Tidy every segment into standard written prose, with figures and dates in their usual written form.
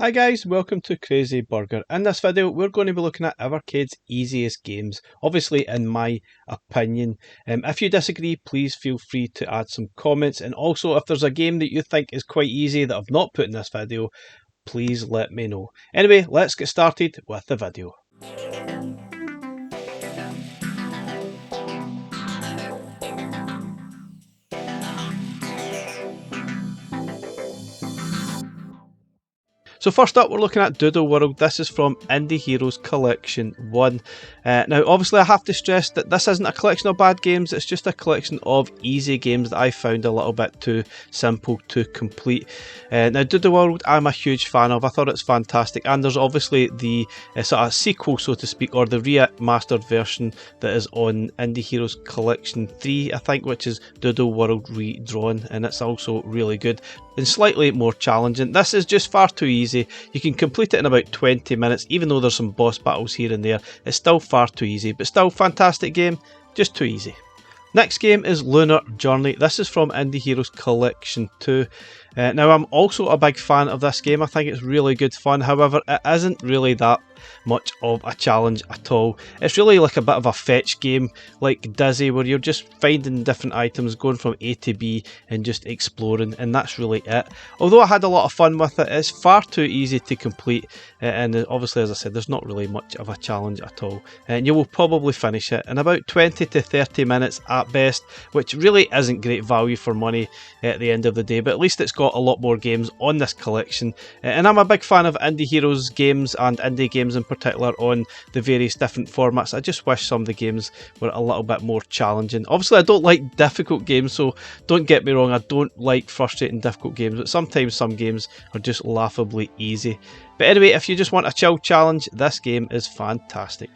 Hi guys, welcome to Crazy Burger. In this video we're going to be looking at Evercade's easiest games, obviously in my opinion. If you disagree, please feel free to add some comments, and also if there's a game that you think is quite easy that I've not put in this video, please let me know. Anyway, let's get started with the video. So first up, we're looking at Doodle World. This is from Indie Heroes Collection 1. Now, obviously, I have to stress that this isn't a collection of bad games. It's just a collection of easy games that I found a little bit too simple to complete. Now, Doodle World, I'm a huge fan of. I thought it's fantastic. And there's obviously the sort of sequel, so to speak, or the remastered version that is on Indie Heroes Collection 3, I think, which is Doodle World Redrawn. And it's also really good and slightly more challenging. This is just far too easy. You can complete it in about 20 minutes, even though there's some boss battles here and there. It's still far too easy, but still fantastic game, just too easy. Next game is Lunar Journey. This is from Indie Heroes Collection 2. Now, I'm also a big fan of this game. I think it's really good fun. However, it isn't really that much of a challenge at all. It's really like a bit of a fetch game, like Dizzy, where you're just finding different items, going from A to B and just exploring, and that's really it. Although I had a lot of fun with it, it's far too easy to complete, and obviously, as I said, there's not really much of a challenge at all. And you will probably finish it in about 20 to 30 minutes at best, which really isn't great value for money at the end of the day, but at least it's got a lot more games on this collection. And I'm a big fan of Indie Heroes games, and indie games in particular, on the various different formats. I just wish some of the games were a little bit more challenging. Obviously, I don't like difficult games, so don't get me wrong, I don't like frustrating difficult games, but sometimes some games are just laughably easy. But anyway, if you just want a chill challenge, this game is fantastic.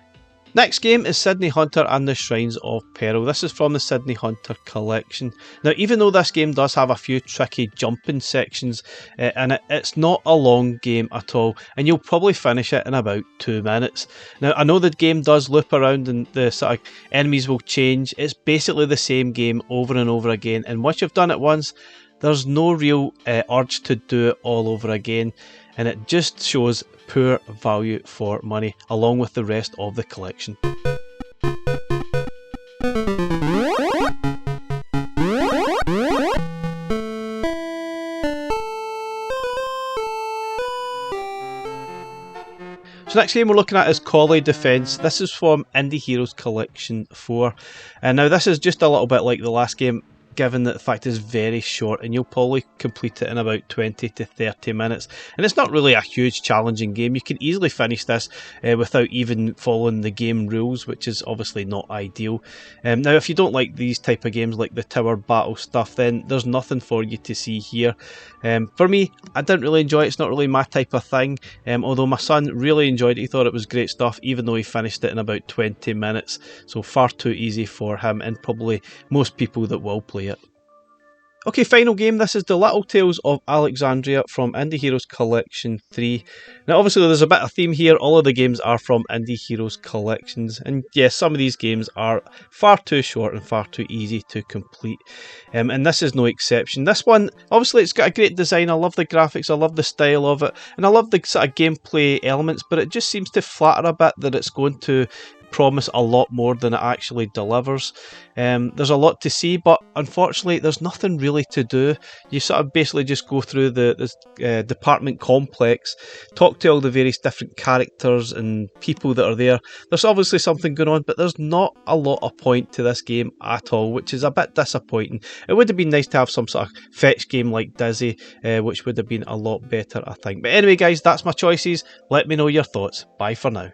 Next game is Sydney Hunter and the Shrines of Peril. This is from the Sydney Hunter collection. Now, even though this game does have a few tricky jumping sections in it, it's not a long game at all, and you'll probably finish it in about 2 minutes. Now, I know the game does loop around and the sort of enemies will change. It's basically the same game over and over again, and once you've done it once, there's no real urge to do it all over again, and it just shows poor value for money along with the rest of the collection. So next game we're looking at is Collie Defense. This is from Indie Heroes Collection 4. And now this is just a little bit like the last game, given that the fact is very short, and you'll probably complete it in about 20 to 30 minutes. And it's not really a huge challenging game. You can easily finish this without even following the game rules, which is obviously not ideal. Now, if you don't like these type of games, like the tower battle stuff, then there's nothing for you to see here. For me, I didn't really enjoy it. It's not really my type of thing, although my son really enjoyed it. He thought it was great stuff, even though he finished it in about 20 minutes. So far too easy for him, and probably most people that will play it. Okay, final game. This is The Little Tales of Alexandria from Indie Heroes Collection 3. Now, obviously, there's a bit of theme here. All of the games are from Indie Heroes collections. And yes, some of these games are far too short and far too easy to complete. And this is no exception. This one, obviously, it's got a great design. I love the graphics. I love the style of it. And I love the sort of gameplay elements. But it just seems to flatter a bit that it's going to promise a lot more than it actually delivers. There's a lot to see, but unfortunately there's nothing really to do. You sort of basically just go through this department complex, talk to all the various different characters and people that are there. There's obviously something going on, but there's not a lot of point to this game at all, which is a bit disappointing. It would have been nice to have some sort of fetch game like Dizzy, which would have been a lot better, I think. But anyway guys, that's my choices. Let me know your thoughts. Bye for now.